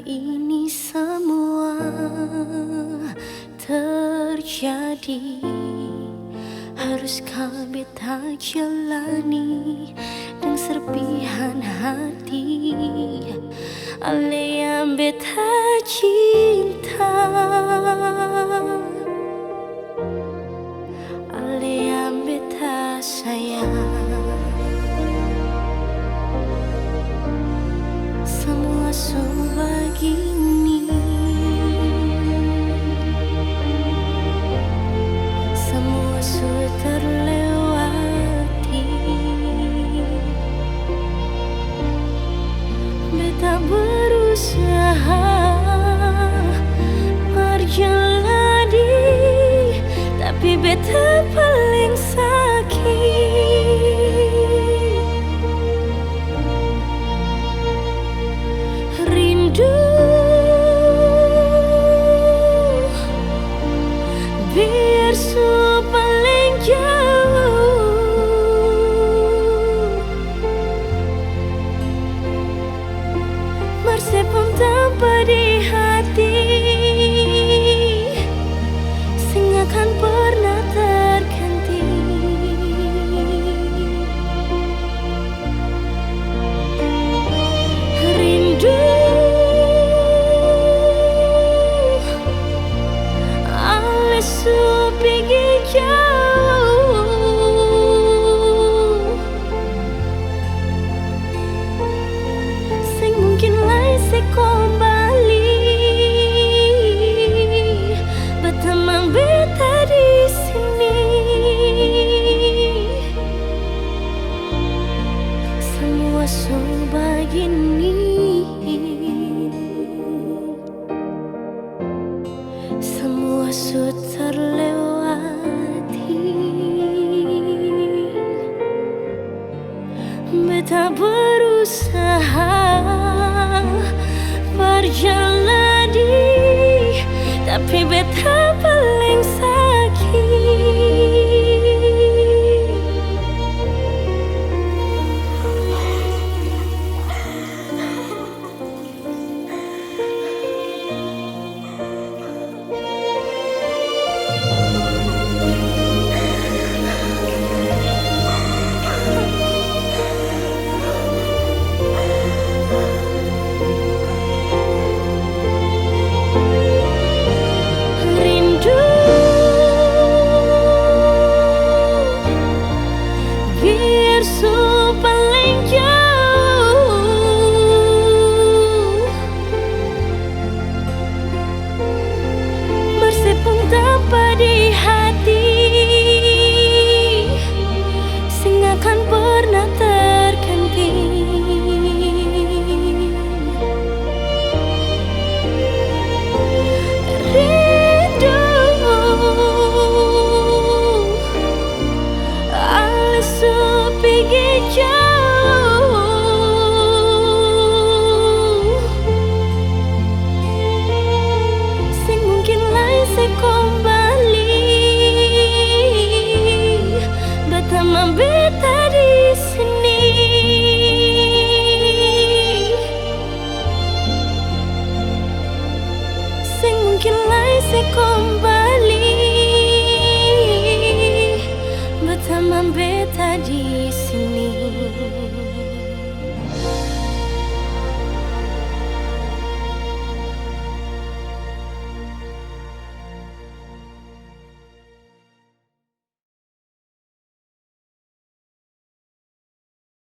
ini semua terjadi? Haruskah beta jalani dengan serpihan hati ale yang beta cinta, ale yang beta sayang. Semua sebegini, semua sudah terlewati. Beta berusaha berjalani, tapi beta paling sakit. Rindu biar paling jauh, bersepam tanpa di hati, sing akan pernah terganti. Rindu pergi jauh, sing mungkin lain se kembali berteman beta di sini. Semua sebegini, semua sudah terlewati. Beta berusaha berjalani, tapi beta